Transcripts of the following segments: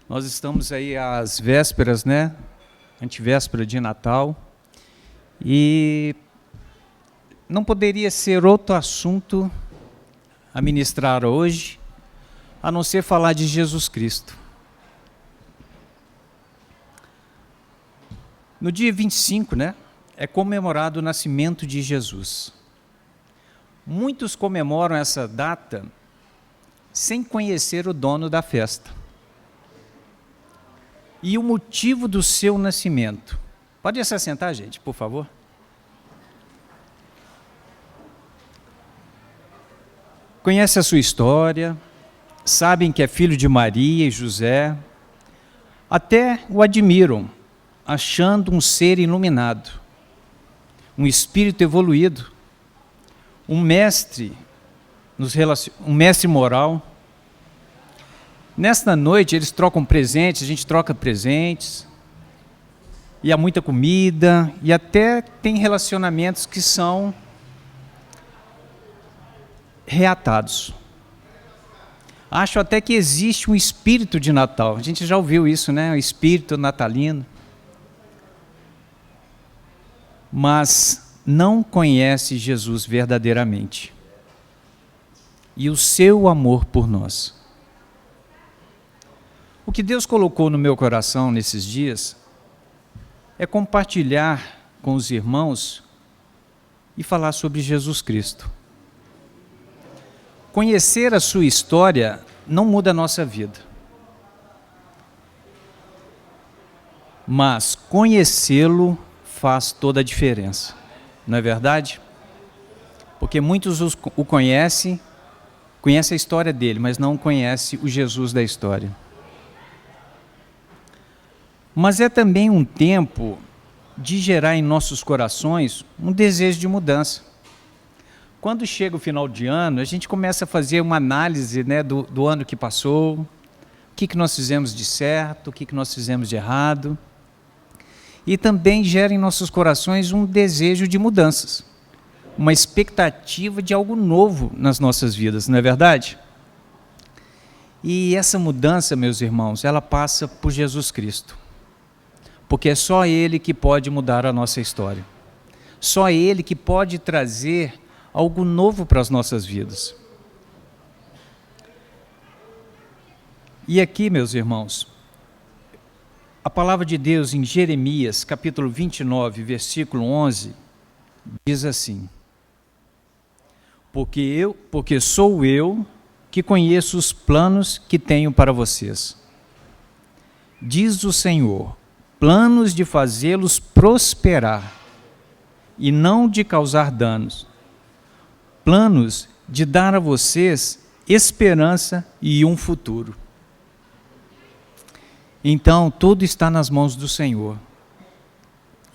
Nós estamos aí às vésperas, né? Antevéspera de Natal. E não poderia ser outro assunto a ministrar hoje, a não ser falar de Jesus Cristo. No dia 25, né? É comemorado o nascimento de Jesus. Muitos comemoram essa data sem conhecer o dono da festa e o motivo do seu nascimento. Pode se assentar, gente, por favor? Conhece a sua história, sabem que é filho de Maria e José, até o admiram, achando um ser iluminado, um espírito evoluído, um mestre moral. Nesta noite eles trocam presentes, a gente troca presentes, e há muita comida, e até tem relacionamentos que são reatados. Acho até que existe um espírito de Natal, a gente já ouviu isso, né? O espírito natalino. Mas não conhece Jesus verdadeiramente e o seu amor por nós. O que Deus colocou no meu coração nesses dias é compartilhar com os irmãos e falar sobre Jesus Cristo. Conhecer a sua história não muda a nossa vida, mas conhecê-lo faz toda a diferença, não é verdade? Porque muitos o conhecem a história dele, mas não conhecem o Jesus da história. Mas é também um tempo de gerar em nossos corações um desejo de mudança. Quando chega o final de ano, a gente começa a fazer uma análise, né, do ano que passou, o que nós fizemos de certo, o que nós fizemos de errado. E também gera em nossos corações um desejo de mudanças, uma expectativa de algo novo nas nossas vidas, não é verdade? E essa mudança, meus irmãos, ela passa por Jesus Cristo. Porque é só Ele que pode mudar a nossa história. Só Ele que pode trazer algo novo para as nossas vidas. E aqui, meus irmãos, a palavra de Deus em Jeremias, capítulo 29, versículo 11, diz assim: Porque sou eu que conheço os planos que tenho para vocês, diz o Senhor, planos de fazê-los prosperar e não de causar danos, planos de dar a vocês esperança e um futuro. Então, tudo está nas mãos do Senhor.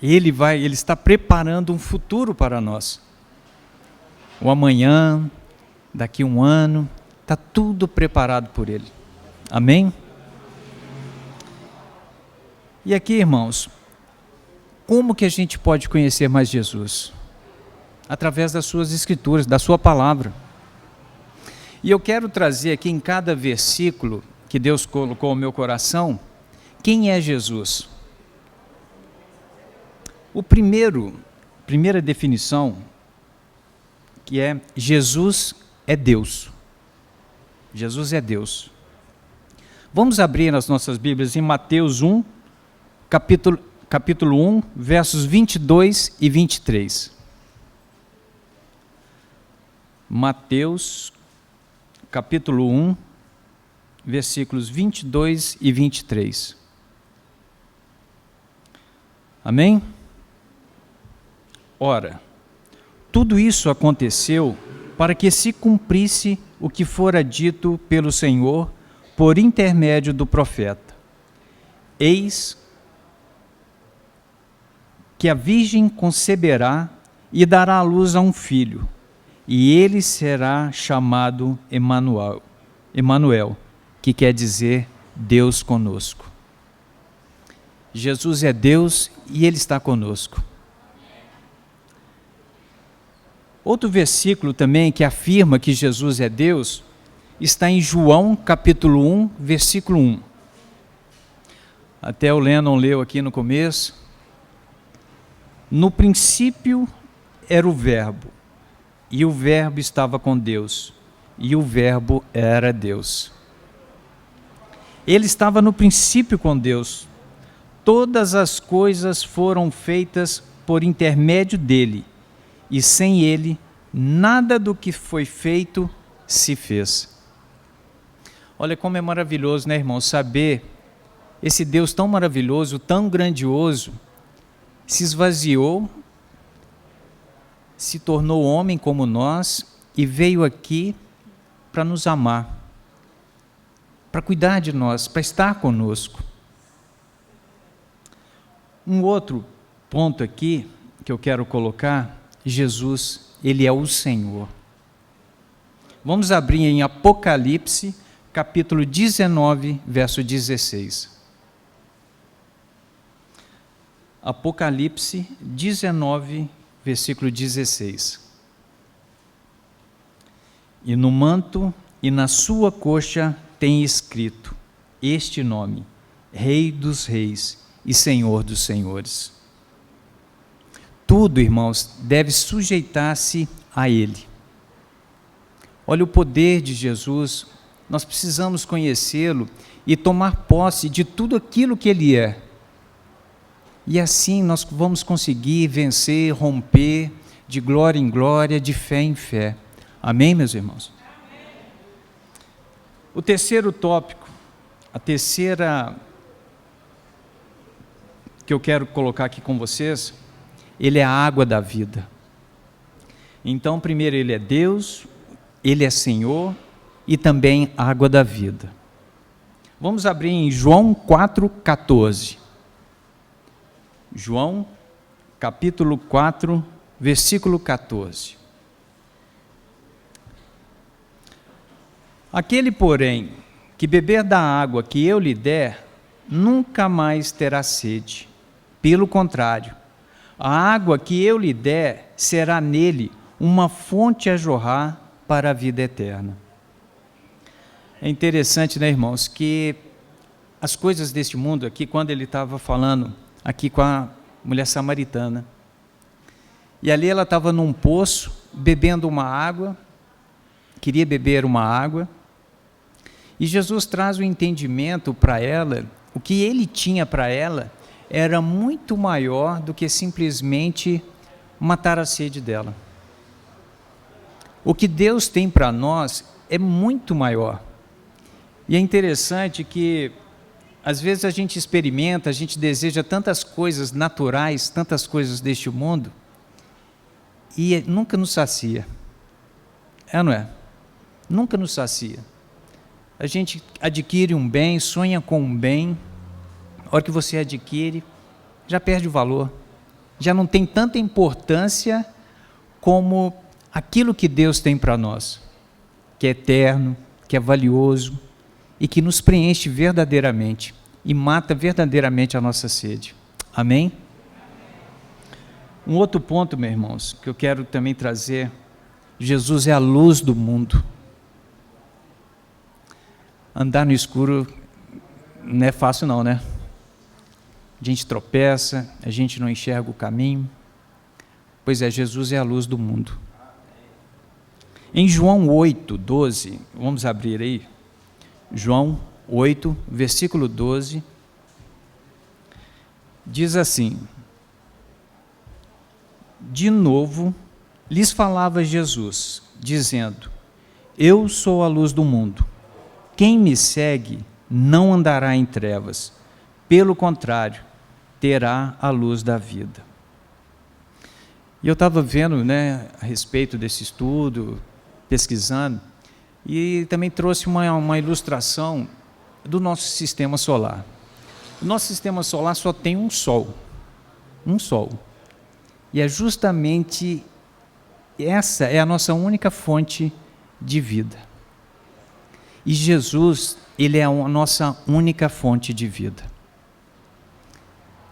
Ele está preparando um futuro para nós. O amanhã, daqui um ano, está tudo preparado por Ele. Amém? E aqui, irmãos, como que a gente pode conhecer mais Jesus? Através das suas escrituras, da sua palavra. E eu quero trazer aqui em cada versículo que Deus colocou no meu coração, quem é Jesus? Primeira definição, que é Jesus é Deus. Jesus é Deus. Vamos abrir as nossas Bíblias em Mateus 1, capítulo 1, versos 22 e 23. Mateus, capítulo 1, versículos 22 e 23. Amém? Ora, tudo isso aconteceu para que se cumprisse o que fora dito pelo Senhor por intermédio do profeta. Eis que a virgem conceberá e dará à luz a um filho, e ele será chamado Emanuel, que quer dizer Deus conosco. Jesus é Deus e Ele está conosco. Outro versículo também que afirma que Jesus é Deus está em João capítulo 1, versículo 1. Até o Lennon leu aqui no começo. No princípio era o Verbo, e o Verbo estava com Deus, e o Verbo era Deus. Ele estava no princípio com Deus. Todas as coisas foram feitas por intermédio dele, e sem ele, nada do que foi feito se fez. Olha como é maravilhoso, né, irmão, saber esse Deus tão maravilhoso, tão grandioso, se esvaziou, se tornou homem como nós e veio aqui para nos amar, para cuidar de nós, para estar conosco. Um outro ponto aqui que eu quero colocar, Jesus, ele é o Senhor. Vamos abrir em Apocalipse, capítulo 19, verso 16. Apocalipse 19, versículo 16. E no manto e na sua coxa tem escrito este nome: Rei dos Reis e Senhor dos Senhores. Tudo, irmãos, deve sujeitar-se a Ele. Olha o poder de Jesus, nós precisamos conhecê-lo e tomar posse de tudo aquilo que Ele é. E assim nós vamos conseguir vencer, romper de glória em glória, de fé em fé. Amém, meus irmãos? Amém. O terceiro tópico, a terceira que eu quero colocar aqui com vocês, ele é a água da vida. Então, primeiro, ele é Deus, ele é Senhor e também água da vida. Vamos abrir em João 4,14. João, capítulo 4, versículo 14. Aquele, porém, que beber da água que eu lhe der, nunca mais terá sede. Pelo contrário, a água que eu lhe der será nele uma fonte a jorrar para a vida eterna. É interessante, né, irmãos, que as coisas deste mundo aqui, quando ele estava falando aqui com a mulher samaritana, e ali ela estava num poço, bebendo uma água, queria beber uma água, e Jesus traz o entendimento para ela, o que ele tinha para ela era muito maior do que simplesmente matar a sede dela. O que Deus tem para nós é muito maior. E é interessante que, às vezes a gente experimenta, a gente deseja tantas coisas naturais, tantas coisas deste mundo, e nunca nos sacia. É ou não é? Nunca nos sacia. A gente adquire um bem, sonha com um bem, a hora que você adquire, já perde o valor, já não tem tanta importância como aquilo que Deus tem para nós, que é eterno, que é valioso e que nos preenche verdadeiramente e mata verdadeiramente a nossa sede. Amém? Um outro ponto, meus irmãos, que eu quero também trazer: Jesus é a luz do mundo. Andar no escuro não é fácil não, né? A gente tropeça, a gente não enxerga o caminho. Pois é, Jesus é a luz do mundo. Em João 8, 12, vamos abrir aí, João 8, versículo 12, diz assim: de novo lhes falava Jesus, dizendo: eu sou a luz do mundo, quem me segue não andará em trevas, pelo contrário, terá a luz da vida. E eu estava vendo, né, a respeito desse estudo, pesquisando, e também trouxe uma ilustração do nosso sistema solar. O nosso sistema solar só tem um Sol. E é justamente essa é a nossa única fonte de vida. E Jesus, ele é a nossa única fonte de vida.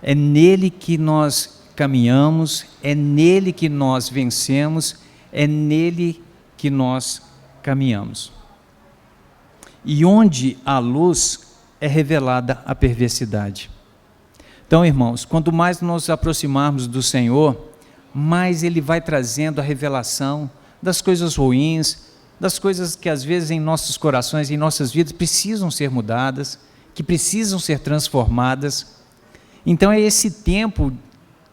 É nele que nós caminhamos, é nele que nós vencemos, é nele que nós caminhamos. E onde há luz, é revelada a perversidade. Então, irmãos, quanto mais nos aproximarmos do Senhor, mais Ele vai trazendo a revelação das coisas ruins, das coisas que às vezes em nossos corações, em nossas vidas precisam ser mudadas, que precisam ser transformadas. Então é esse tempo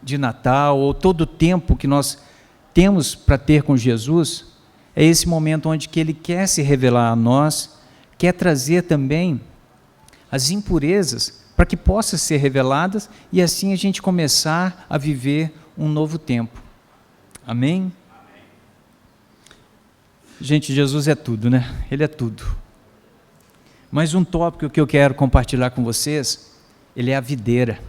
de Natal, ou todo o tempo que nós temos para ter com Jesus, é esse momento onde que Ele quer se revelar a nós, quer trazer também as impurezas para que possam ser reveladas e assim a gente começar a viver um novo tempo. Amém? Gente, Jesus é tudo, né? Ele é tudo. Mas um tópico que eu quero compartilhar com vocês, ele é a videira.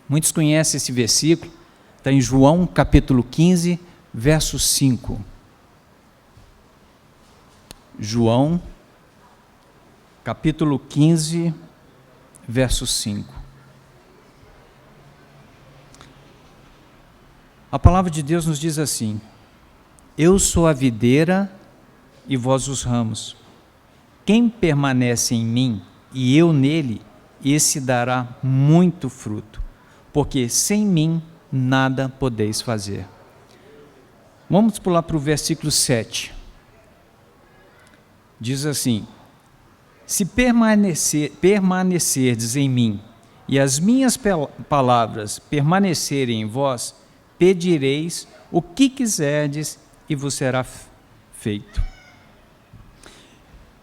Muitos conhecem esse versículo, está em João capítulo 15, verso 5. João capítulo 15, verso 5. A palavra de Deus nos diz assim: eu sou a videira e vós os ramos. Quem permanece em mim e eu nele, esse dará muito fruto, porque sem mim nada podeis fazer. Vamos pular para o versículo 7. Diz assim: se permanecerdes em mim e as minhas palavras permanecerem em vós, pedireis o que quiserdes e vos será feito.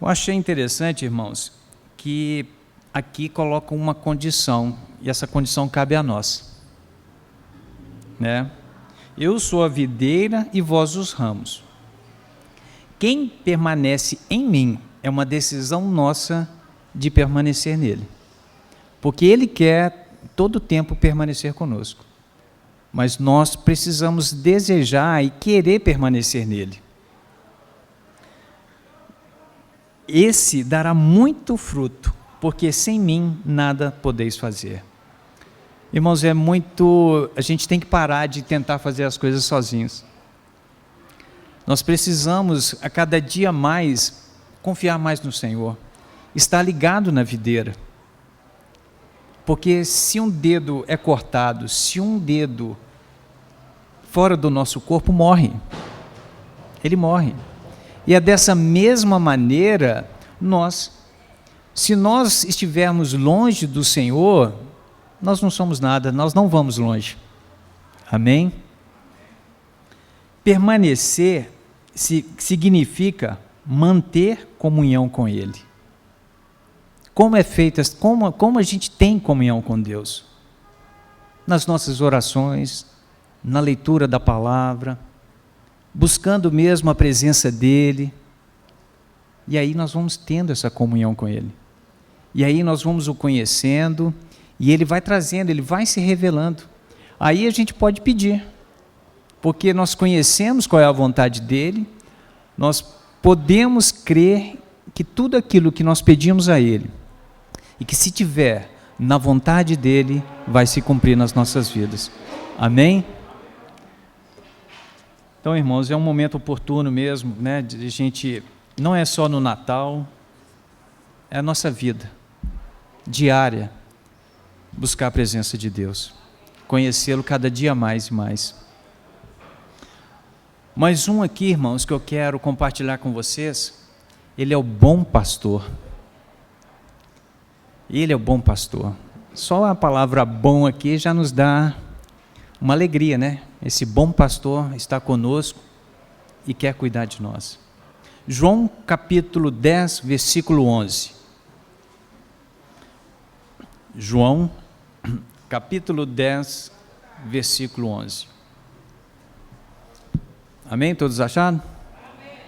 Eu achei interessante, irmãos, que aqui coloca uma condição, e essa condição cabe a nós, né? Eu sou a videira e vós os ramos. Quem permanece em mim é uma decisão nossa de permanecer nele, porque Ele quer todo o tempo permanecer conosco. Mas nós precisamos desejar e querer permanecer nele. Esse dará muito fruto, porque sem mim nada podeis fazer. Irmãos, a gente tem que parar de tentar fazer as coisas sozinhos. Nós precisamos a cada dia mais confiar mais no Senhor, estar ligado na videira. Porque se um dedo é cortado, se um dedo fora do nosso corpo morre, ele morre. E é dessa mesma maneira, se nós estivermos longe do Senhor, nós não somos nada, nós não vamos longe. Amém? Permanecer significa manter comunhão com Ele. Como é feita, como a gente tem comunhão com Deus? Nas nossas orações, na leitura da palavra, buscando mesmo a presença dEle, e aí nós vamos tendo essa comunhão com Ele, e aí nós vamos o conhecendo, e Ele vai trazendo, Ele vai se revelando. Aí a gente pode pedir, porque nós conhecemos qual é a vontade dEle, nós podemos crer que tudo aquilo que nós pedimos a Ele, e que se tiver na vontade dEle, vai se cumprir nas nossas vidas. Amém? Então, irmãos, é um momento oportuno mesmo, né, de gente, não é só no Natal, é a nossa vida diária, buscar a presença de Deus, conhecê-lo cada dia mais e mais. Mais um aqui, irmãos, que eu quero compartilhar com vocês, ele é o bom pastor. Ele é o bom pastor. Só a palavra bom aqui já nos dá uma alegria, né? Esse bom pastor está conosco e quer cuidar de nós. João capítulo 10, versículo 11. João capítulo 10, versículo 11. Amém? Todos acharam? Amém.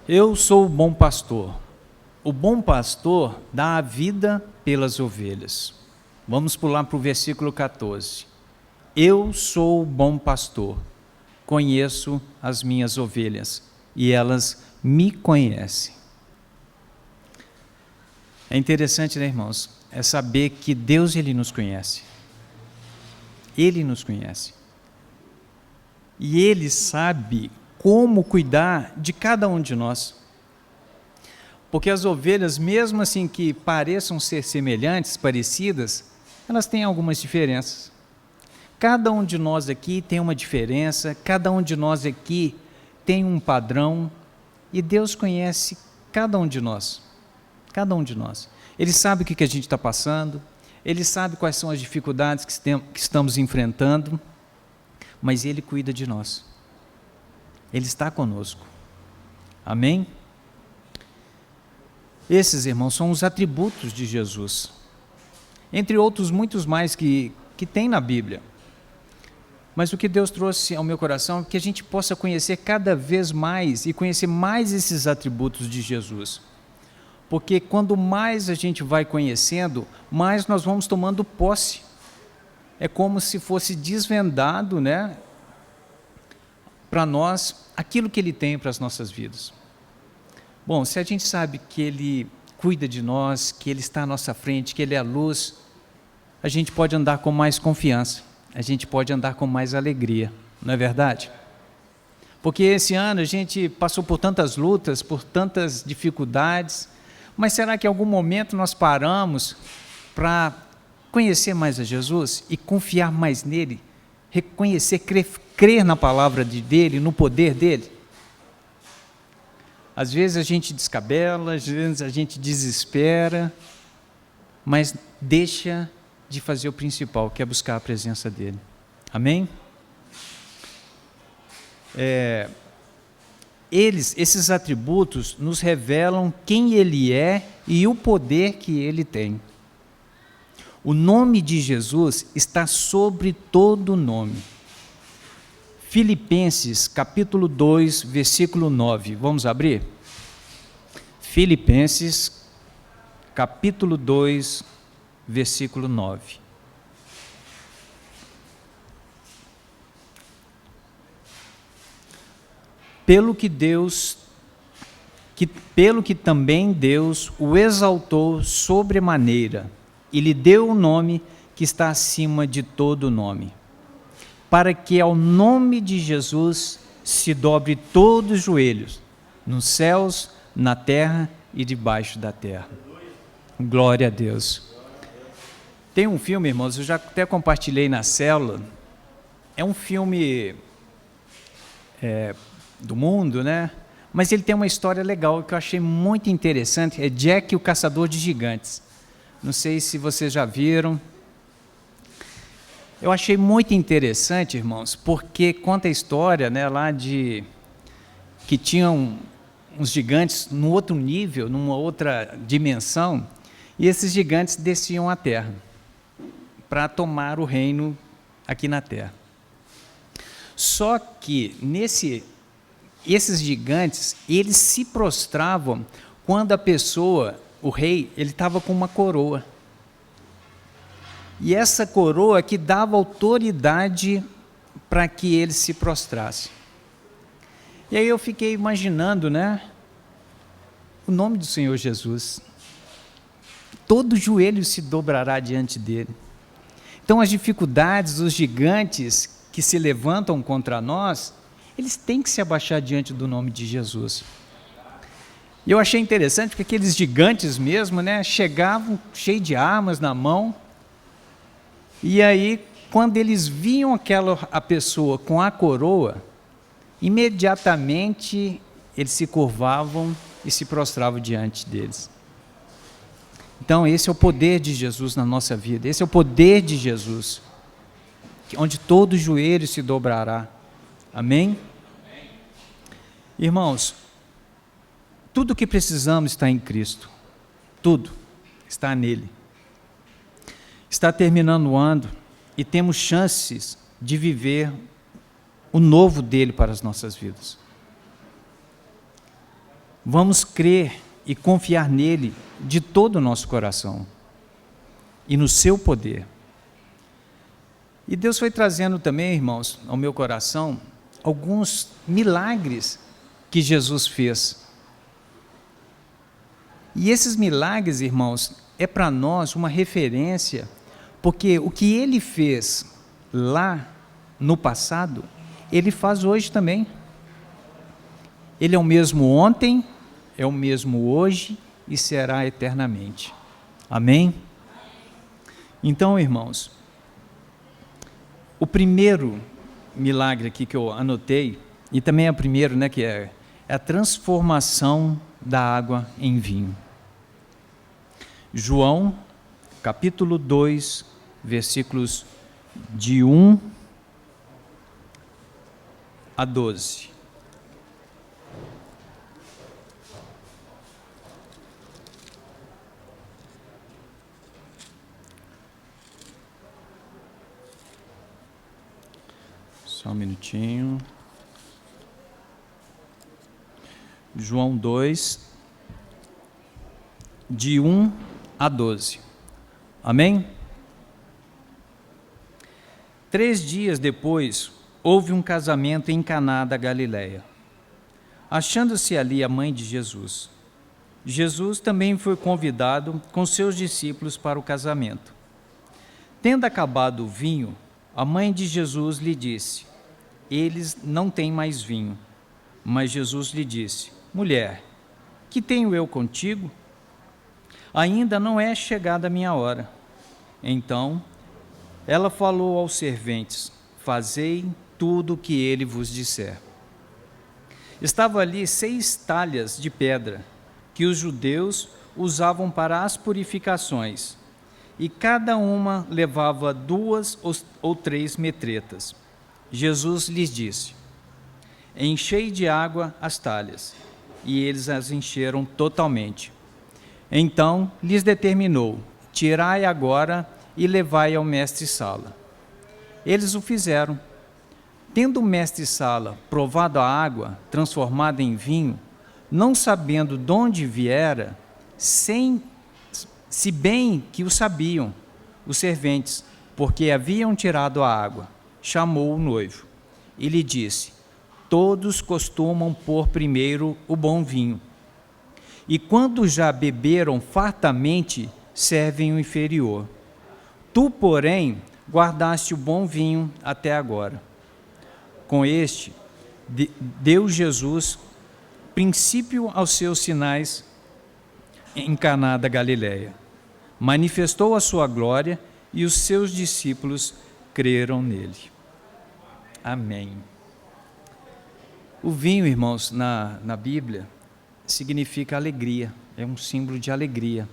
Eu sou o bom pastor. O bom pastor dá a vida pelas ovelhas. Vamos pular para o versículo 14. Eu sou o bom pastor, conheço as minhas ovelhas e elas me conhecem. É interessante, né, irmãos? É saber que Deus, Ele nos conhece. Ele nos conhece. E Ele sabe como cuidar de cada um de nós. Porque as ovelhas, mesmo assim que pareçam ser semelhantes, parecidas, elas têm algumas diferenças. Cada um de nós aqui tem uma diferença, cada um de nós aqui tem um padrão, e Deus conhece cada um de nós. Cada um de nós. Ele sabe o que a gente está passando, Ele sabe quais são as dificuldades que estamos enfrentando, mas Ele cuida de nós. Ele está conosco. Amém? Esses, irmãos, são os atributos de Jesus. Entre outros, muitos mais que tem na Bíblia. Mas o que Deus trouxe ao meu coração é que a gente possa conhecer cada vez mais e conhecer mais esses atributos de Jesus. Porque quando mais a gente vai conhecendo, mais nós vamos tomando posse. É como se fosse desvendado, né, para nós aquilo que Ele tem para as nossas vidas. Bom, se a gente sabe que Ele cuida de nós, que Ele está à nossa frente, que Ele é a luz, a gente pode andar com mais confiança, a gente pode andar com mais alegria, não é verdade? Porque esse ano a gente passou por tantas lutas, por tantas dificuldades, mas será que em algum momento nós paramos para conhecer mais a Jesus e confiar mais nele, reconhecer, crer na palavra dele, no poder dele? Às vezes a gente descabela, às vezes a gente desespera, mas deixa de fazer o principal, que é buscar a presença dele. Amém? Esses atributos nos revelam quem Ele é e o poder que Ele tem. O nome de Jesus está sobre todo nome. Filipenses, capítulo 2, versículo 9. Vamos abrir? Filipenses, capítulo 2, versículo 9. Pelo que também Deus o exaltou sobremaneira e lhe deu o nome que está acima de todo nome, para que ao nome de Jesus se dobre todos os joelhos, nos céus, na terra e debaixo da terra. Glória a Deus. Tem um filme, irmãos, eu já até compartilhei na célula, é um filme do mundo, né? Mas ele tem uma história legal que eu achei muito interessante, é Jack, o Caçador de Gigantes. Não sei se vocês já viram. Eu achei muito interessante, irmãos, porque conta a história, né, lá de que tinham uns gigantes num outro nível, numa outra dimensão, e esses gigantes desciam à terra para tomar o reino aqui na terra. Só que esses gigantes, eles se prostravam quando a pessoa, o rei, ele estava com uma coroa. E essa coroa que dava autoridade para que ele se prostrasse. E aí eu fiquei imaginando, né, o nome do Senhor Jesus. Todo joelho se dobrará diante dele. Então as dificuldades, os gigantes que se levantam contra nós, eles têm que se abaixar diante do nome de Jesus. E eu achei interessante porque aqueles gigantes mesmo, né, chegavam cheios de armas na mão, e aí quando eles viam a pessoa com a coroa, imediatamente eles se curvavam e se prostravam diante deles. Então esse é o poder de Jesus na nossa vida, esse é o poder de Jesus, onde todo joelho se dobrará. Amém? Irmãos, tudo o que precisamos está em Cristo, tudo está nele. Está terminando o ano e temos chances de viver o novo dele para as nossas vidas. Vamos crer e confiar nele de todo o nosso coração e no seu poder. E Deus foi trazendo também, irmãos, ao meu coração, alguns milagres que Jesus fez. E esses milagres, irmãos, é para nós uma referência, porque o que ele fez lá no passado, ele faz hoje também. Ele é o mesmo ontem, é o mesmo hoje e será eternamente. Amém? Então, irmãos, o primeiro milagre aqui que eu anotei, e também é o primeiro, né, que é a transformação da água em vinho. João, capítulo 2, versículos de 1 a 12. Só um minutinho. João 2, de 1 a 12. Amém? 3 dias depois, houve um casamento em Caná da Galileia. Achando-se ali a mãe de Jesus. Jesus também foi convidado com seus discípulos para o casamento. Tendo acabado o vinho, a mãe de Jesus lhe disse: eles não têm mais vinho. Mas Jesus lhe disse: mulher, que tenho eu contigo? Ainda não é chegada a minha hora. Então, ela falou aos serventes: fazei tudo o que ele vos disser. Estavam ali 6 talhas de pedra, que os judeus usavam para as purificações, e cada uma levava 2 ou 3 metretas. Jesus lhes disse: enchei de água as talhas, e eles as encheram totalmente. Então lhes determinou: tirai agora e levai ao mestre-sala. Eles o fizeram. Tendo o mestre-sala provado a água transformada em vinho, não sabendo de onde viera, se bem que o sabiam, os serventes, porque haviam tirado a água, chamou o noivo e lhe disse: todos costumam pôr primeiro o bom vinho, e quando já beberam fartamente, servem o inferior. Tu, porém, guardaste o bom vinho até agora. Com este, deu Jesus princípio aos seus sinais em Caná da Galileia. Manifestou a sua glória e os seus discípulos creram nele. Amém. O vinho, irmãos, na Bíblia, significa alegria, é um símbolo de alegria.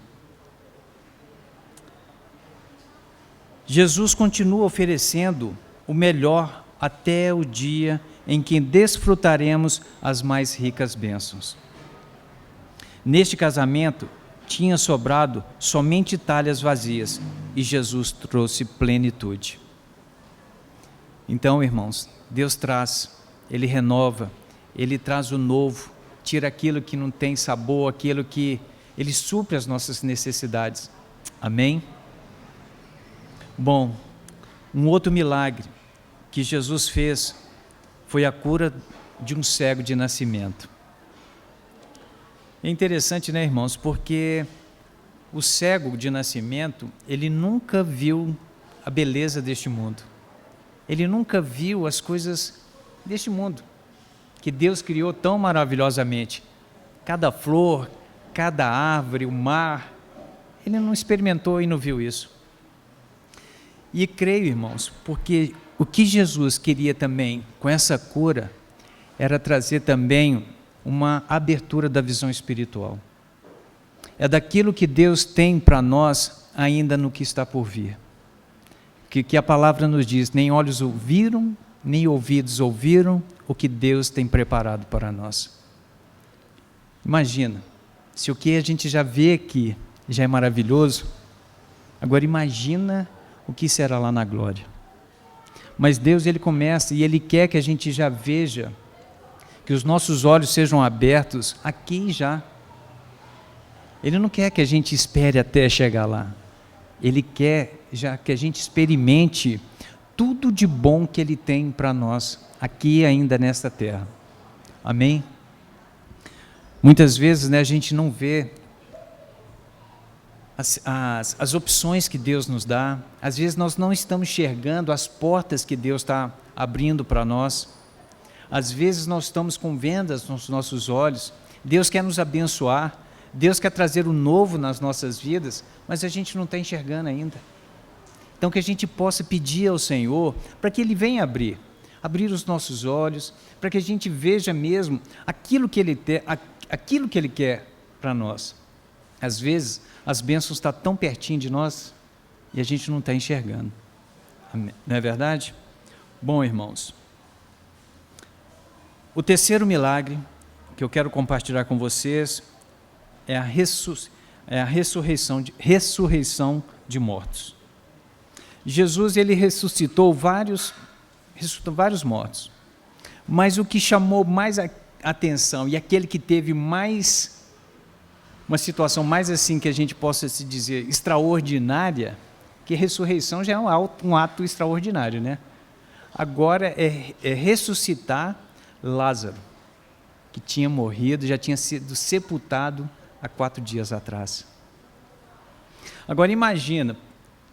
Jesus continua oferecendo o melhor até o dia em que desfrutaremos as mais ricas bênçãos. Neste casamento, tinha sobrado somente talhas vazias, e Jesus trouxe plenitude. Então, irmãos, Deus traz, Ele renova, Ele traz o novo, tira aquilo que não tem sabor, aquilo que Ele supre as nossas necessidades. Amém? Bom, um outro milagre que Jesus fez foi a cura de um cego de nascimento. É interessante, né, irmãos, porque o cego de nascimento, ele nunca viu a beleza deste mundo. Ele nunca viu as coisas deste mundo, que Deus criou tão maravilhosamente. Cada flor, cada árvore, o mar, ele não experimentou e não viu isso. E creio, irmãos, porque o que Jesus queria também com essa cura era trazer também uma abertura da visão espiritual. É daquilo que Deus tem para nós ainda no que está por vir. Que a palavra nos diz: nem olhos ouviram, nem ouvidos ouviram o que Deus tem preparado para nós. Imagina, se o que a gente já vê aqui já é maravilhoso, agora imagina o que será lá na glória. Mas Deus, Ele começa e Ele quer que a gente já veja, que os nossos olhos sejam abertos aqui e já. Ele não quer que a gente espere até chegar lá. Ele quer já que a gente experimente tudo de bom que Ele tem para nós, aqui ainda nesta terra. Amém? Muitas vezes, né, a gente não vê as opções que Deus nos dá. Às vezes nós não estamos enxergando as portas que Deus está abrindo para nós. Às vezes nós estamos com vendas nos nossos olhos, Deus quer nos abençoar, Deus quer trazer o novo nas nossas vidas, mas a gente não está enxergando ainda. Então que a gente possa pedir ao Senhor para que Ele venha abrir os nossos olhos, para que a gente veja mesmo aquilo que Ele quer para nós. Às vezes, as bênçãos estão tão pertinho de nós e a gente não está enxergando. Não é verdade? Bom, irmãos, o terceiro milagre que eu quero compartilhar com vocês é a ressurreição de mortos. Jesus, ele ressuscitou vários mortos, mas o que chamou mais a atenção e aquele que teve mais, uma situação mais assim que a gente possa se dizer extraordinária, que ressurreição já é um ato extraordinário, né? Agora é ressuscitar Lázaro, que tinha morrido, já tinha sido sepultado há 4 dias atrás. Agora imagina,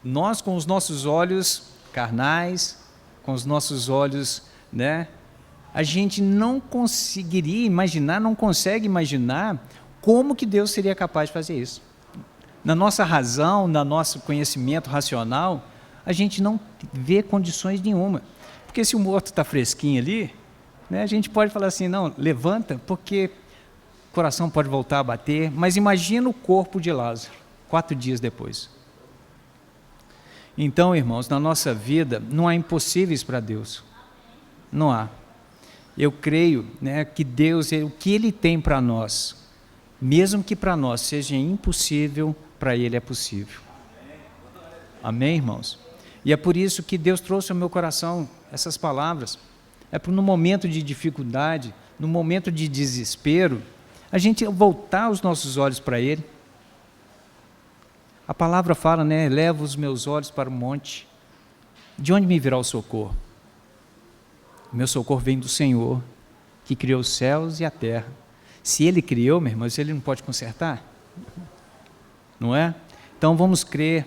nós com os nossos olhos carnais, com os nossos olhos, né, a gente não conseguiria imaginar, não consegue imaginar como que Deus seria capaz de fazer isso. Na nossa razão, no nosso conhecimento racional, a gente não vê condições nenhuma. Porque se o morto está fresquinho ali, né, a gente pode falar assim, não, levanta, porque o coração pode voltar a bater, mas imagina o corpo de Lázaro, 4 dias depois. Então, irmãos, na nossa vida não há impossíveis para Deus, não há. Eu creio, né, que Deus, o que Ele tem para nós, mesmo que para nós seja impossível, para Ele é possível. Amém, irmãos? E é por isso que Deus trouxe ao meu coração essas palavras. É para no momento de dificuldade, no momento de desespero, a gente voltar os nossos olhos para Ele. A palavra fala, né? Levo os meus olhos para o monte. De onde me virá o socorro? O meu socorro vem do Senhor, que criou os céus e a terra. Se Ele criou, meu irmão, Ele não pode consertar? Não é? Então vamos crer,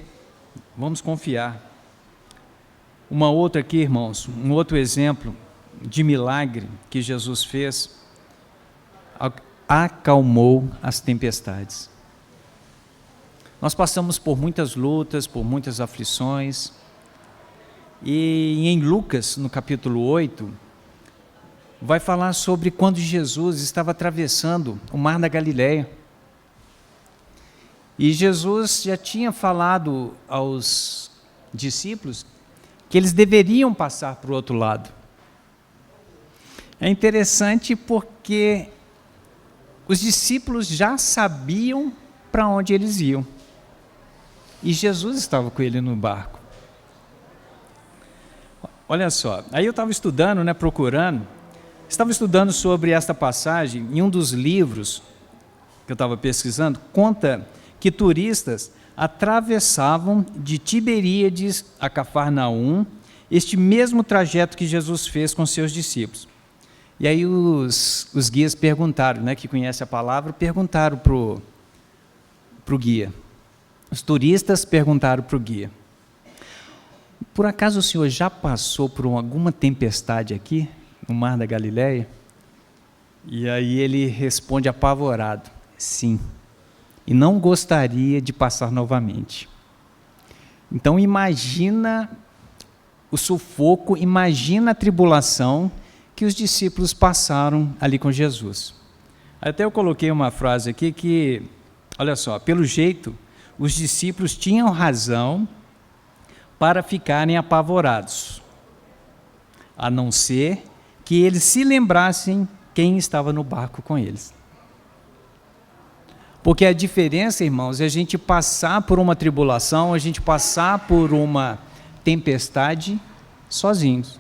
vamos confiar. Uma outra aqui, irmãos, um outro exemplo de milagre que Jesus fez, acalmou as tempestades. Nós passamos por muitas lutas, por muitas aflições, e em Lucas, no capítulo 8, vai falar sobre quando Jesus estava atravessando o mar da Galileia. E Jesus já tinha falado aos discípulos que eles deveriam passar para o outro lado. É interessante porque os discípulos já sabiam para onde eles iam. E Jesus estava com ele no barco. Olha só, aí eu estava estudando, né, estava estudando sobre esta passagem, em um dos livros que eu estava pesquisando, conta que turistas atravessavam de Tiberíades a Cafarnaum, este mesmo trajeto que Jesus fez com seus discípulos. E aí os guias perguntaram, né, que conhecem a palavra, perguntaram para o guia. Os turistas perguntaram para o guia: por acaso o senhor já passou por alguma tempestade aqui, no Mar da Galileia? E aí ele responde apavorado: sim, e não gostaria de passar novamente. Então imagina o sufoco, imagina a tribulação que os discípulos passaram ali com Jesus. Até eu coloquei uma frase aqui que, olha só, pelo jeito, os discípulos tinham razão para ficarem apavorados, a não ser que eles se lembrassem quem estava no barco com eles. Porque a diferença, irmãos, é a gente passar por uma tribulação, a gente passar por uma tempestade sozinhos.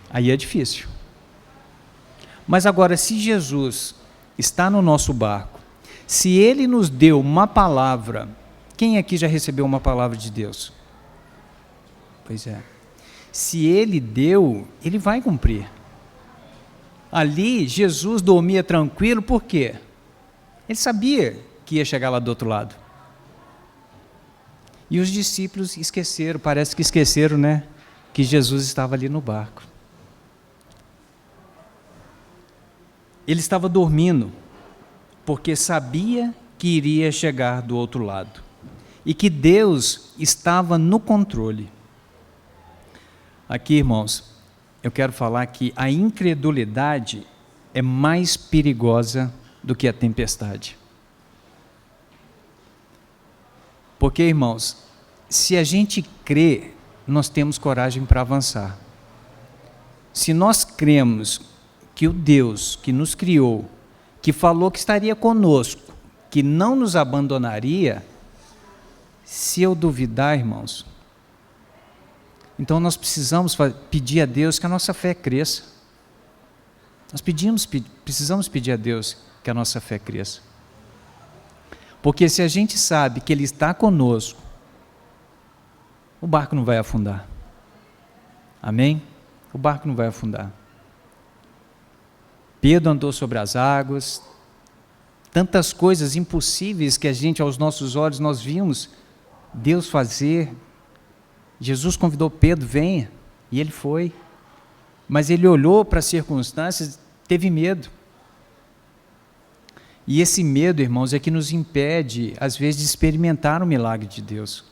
Aí é difícil. Mas agora, se Jesus está no nosso barco, se Ele nos deu uma palavra, quem aqui já recebeu uma palavra de Deus? Pois é. Se Ele deu, Ele vai cumprir. Ali, Jesus dormia tranquilo, por quê? Ele sabia que ia chegar lá do outro lado. E os discípulos esqueceram, parece que esqueceram, né? Que Jesus estava ali no barco. Ele estava dormindo, porque sabia que iria chegar do outro lado e que Deus estava no controle. Aqui, irmãos, eu quero falar que a incredulidade é mais perigosa do que a tempestade. Porque, irmãos, se a gente crê, nós temos coragem para avançar. Se nós cremos que o Deus que nos criou, que falou que estaria conosco, que não nos abandonaria, se eu duvidar, irmãos, então nós precisamos pedir a Deus que a nossa fé cresça. Nós precisamos pedir a Deus que a nossa fé cresça. Porque se a gente sabe que Ele está conosco, o barco não vai afundar. Amém? O barco não vai afundar. Pedro andou sobre as águas, tantas coisas impossíveis que a gente, aos nossos olhos, nós vimos Deus fazer. Jesus convidou Pedro, venha, e ele foi. Mas ele olhou para as circunstâncias, teve medo. E esse medo, irmãos, é que nos impede, às vezes, de experimentar o milagre de Deus.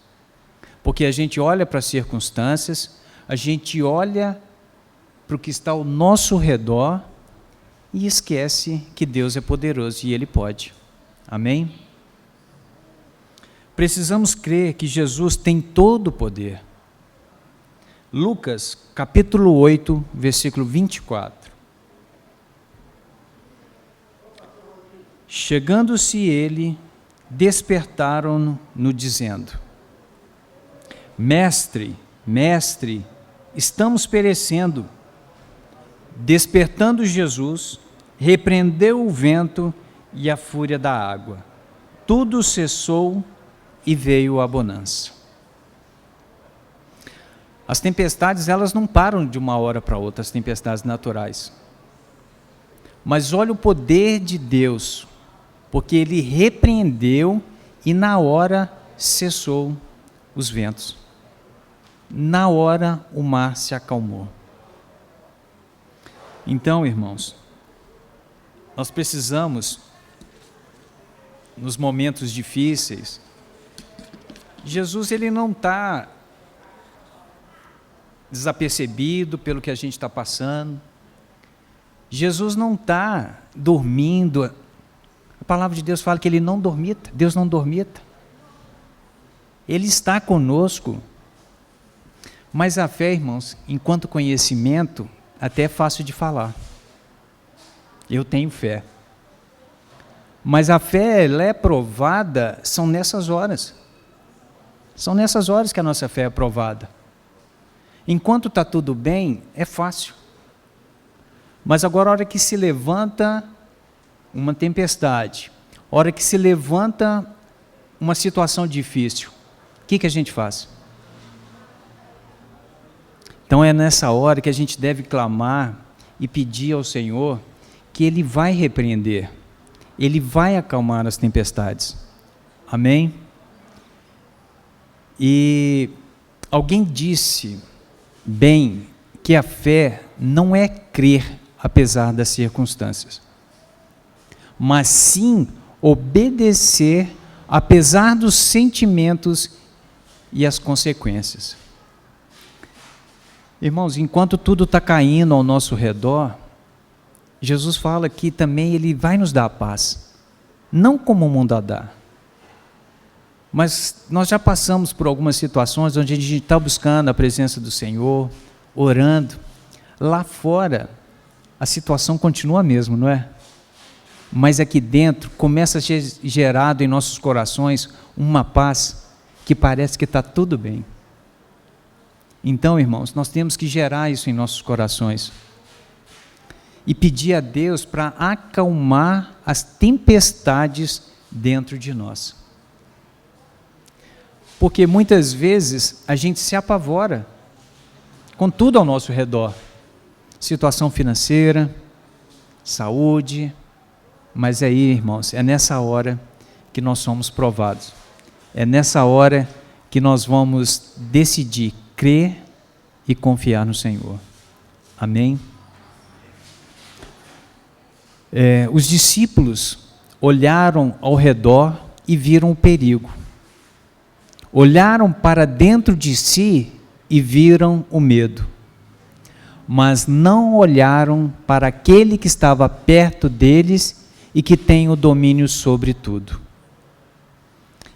Porque a gente olha para as circunstâncias, a gente olha para o que está ao nosso redor e esquece que Deus é poderoso e Ele pode. Amém? Precisamos crer que Jesus tem todo o poder. Lucas, capítulo 8, versículo 24. Chegando-se ele, despertaram-no dizendo: Mestre, mestre, estamos perecendo. Despertando Jesus, repreendeu o vento e a fúria da água. Tudo cessou e veio a bonança. As tempestades, elas não param de uma hora para outra, as tempestades naturais. Mas olha o poder de Deus, porque Ele repreendeu e na hora cessou os ventos. Na hora o mar se acalmou. Então, irmãos, nós precisamos, nos momentos difíceis, Jesus ele não está desapercebido pelo que a gente está passando. Jesus não está dormindo. A palavra de Deus fala que Ele não dormita, Deus não dormita. Ele está conosco. Mas a fé, irmãos, enquanto conhecimento, até é fácil de falar. Eu tenho fé. Mas a fé, ela é provada, são nessas horas. São nessas horas que a nossa fé é provada. Enquanto está tudo bem, é fácil. Mas agora, a hora que se levanta uma tempestade, a hora que se levanta uma situação difícil, o que a gente faz? Então é nessa hora que a gente deve clamar e pedir ao Senhor que Ele vai repreender, Ele vai acalmar as tempestades. Amém? E alguém disse bem que a fé não é crer apesar das circunstâncias, mas sim obedecer apesar dos sentimentos e as consequências. Irmãos, enquanto tudo está caindo ao nosso redor, Jesus fala que também Ele vai nos dar a paz, não como o mundo a dá. Mas nós já passamos por algumas situações onde a gente está buscando a presença do Senhor, orando. Lá fora, a situação continua a mesma, não é? Mas aqui dentro começa a ser gerado em nossos corações uma paz que parece que está tudo bem. Então, irmãos, nós temos que gerar isso em nossos corações e pedir a Deus para acalmar as tempestades dentro de nós. Porque muitas vezes a gente se apavora com tudo ao nosso redor. Situação financeira, saúde, mas aí, irmãos, é nessa hora que nós somos provados. É nessa hora que nós vamos decidir crer e confiar no Senhor. Amém? Os discípulos olharam ao redor e viram o perigo. Olharam para dentro de si e viram o medo. Mas não olharam para aquele que estava perto deles e que tem o domínio sobre tudo.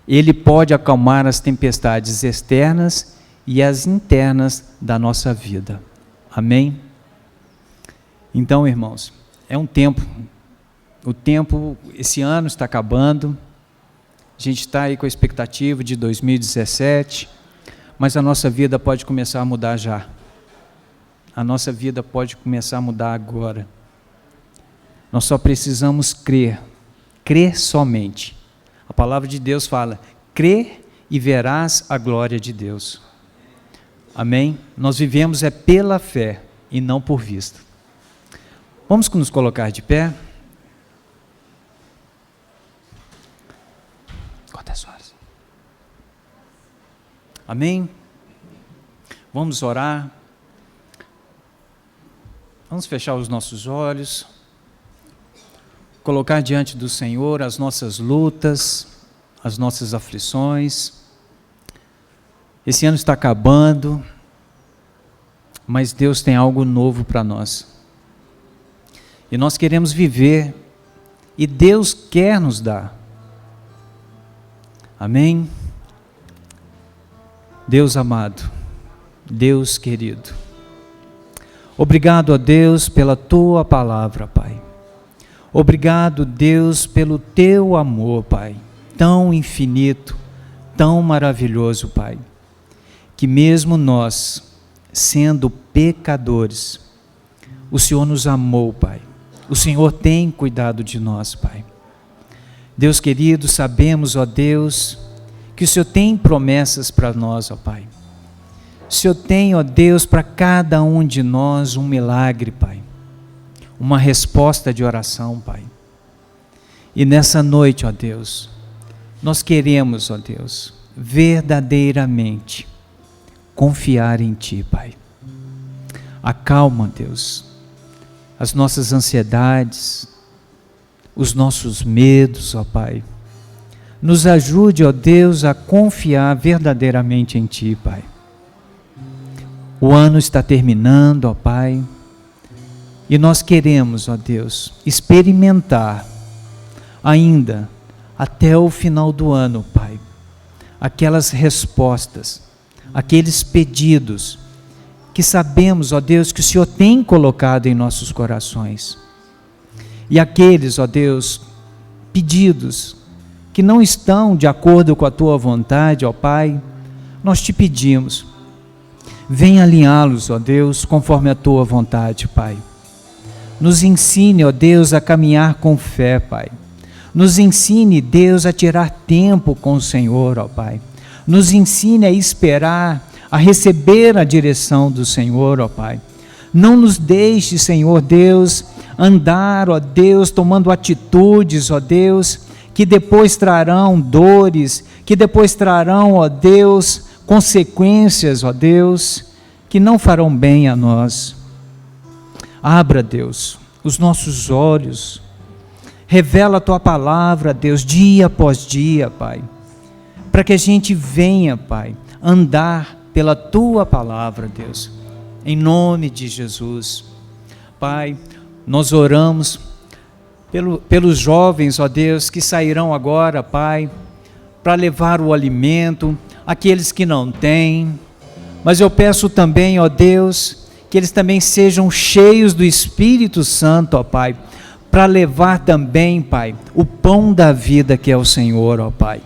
Ele pode acalmar as tempestades externas e as internas da nossa vida. Amém? Então, irmãos, é um tempo. O tempo, esse ano está acabando. A gente está aí com a expectativa de 2017, mas a nossa vida pode começar a mudar já. A nossa vida pode começar a mudar agora. Nós só precisamos crer somente. A palavra de Deus fala: crê e verás a glória de Deus. Amém? Nós vivemos pela fé e não por vista. Vamos nos colocar de pé? Quantas horas? Amém? Vamos orar. Vamos fechar os nossos olhos, colocar diante do Senhor as nossas lutas, as nossas aflições. Esse ano está acabando, mas Deus tem algo novo para nós. E nós queremos viver, e Deus quer nos dar. Amém? Deus amado, Deus querido, obrigado a Deus pela Tua palavra, Pai. Obrigado, Deus, pelo Teu amor, Pai, tão infinito, tão maravilhoso, Pai, que mesmo nós, sendo pecadores, o Senhor nos amou, Pai. O Senhor tem cuidado de nós, Pai. Deus querido, sabemos, ó Deus, que o Senhor tem promessas para nós, ó Pai. O Senhor tem, ó Deus, para cada um de nós um milagre, Pai. Uma resposta de oração, Pai. E nessa noite, ó Deus, nós queremos, ó Deus, verdadeiramente confiar em Ti, Pai. Acalma, Deus, as nossas ansiedades, os nossos medos, ó Pai. Nos ajude, ó Deus, a confiar verdadeiramente em Ti, Pai. O ano está terminando, ó Pai, e nós queremos, ó Deus, experimentar ainda até o final do ano, Pai, aquelas respostas, aqueles pedidos que sabemos, ó Deus, que o Senhor tem colocado em nossos corações. E aqueles, ó Deus, pedidos que não estão de acordo com a Tua vontade, ó Pai, nós Te pedimos, venha alinhá-los, ó Deus, conforme a Tua vontade, Pai. Nos ensine, ó Deus, a caminhar com fé, Pai. Nos ensine, Deus, a tirar tempo com o Senhor, ó Pai. Nos ensine a esperar, a receber a direção do Senhor, ó Pai. Não nos deixe, Senhor Deus, andar, ó Deus, tomando atitudes, ó Deus, que depois trarão dores, que depois trarão, ó Deus, consequências, ó Deus, que não farão bem a nós. Abra, Deus, os nossos olhos, revela a Tua palavra, Deus, dia após dia, Pai, para que a gente venha, Pai, andar pela Tua palavra, Deus, em nome de Jesus. Pai, nós oramos pelos jovens, ó Deus, que sairão agora, Pai, para levar o alimento, aqueles que não têm, mas eu peço também, ó Deus, que eles também sejam cheios do Espírito Santo, ó Pai, para levar também, Pai, o pão da vida que é o Senhor, ó Pai.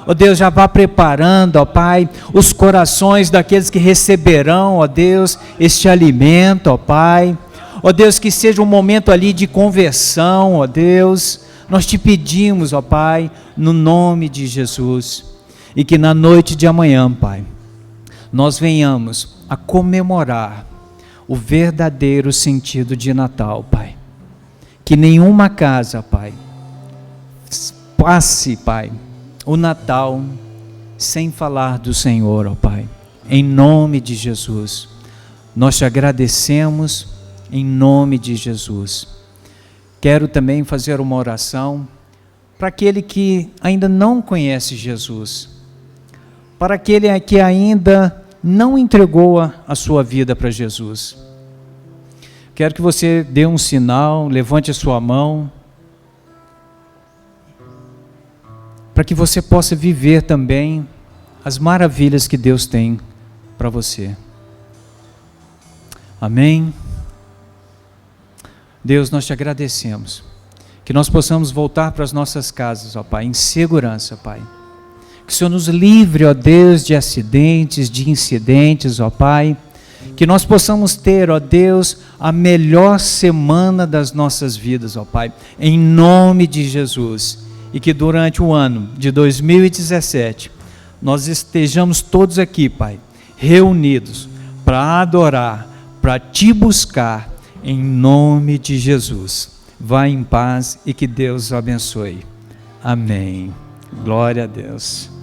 Ó Deus, já vá preparando, ó Pai, os corações daqueles que receberão, ó Deus, este alimento, ó Pai. Ó Deus, que seja um momento ali de conversão, ó Deus. Nós Te pedimos, ó Pai, no nome de Jesus. E que na noite de amanhã, Pai, nós venhamos a comemorar o verdadeiro sentido de Natal, Pai. Que nenhuma casa, Pai, passe, Pai, o Natal sem falar do Senhor, ó Pai. Em nome de Jesus, nós Te agradecemos, em nome de Jesus. quero também fazer uma oração para aquele que ainda não conhece Jesus, para aquele que ainda não entregou a sua vida para Jesus. Quero que você dê um sinal, levante a sua mão, para que você possa viver também as maravilhas que Deus tem para você. Amém? Deus, nós te agradecemos, que nós possamos voltar para as nossas casas, ó Pai, em segurança, Pai. Que o Senhor nos livre, ó Deus, de acidentes, de incidentes, ó Pai. Que nós possamos ter, ó Deus, a melhor semana das nossas vidas, ó Pai, em nome de Jesus. E que durante o ano de 2017, nós estejamos todos aqui, Pai, reunidos para adorar, para te buscar, em nome de Jesus. Vá em paz e que Deus o abençoe. Amém. Glória a Deus.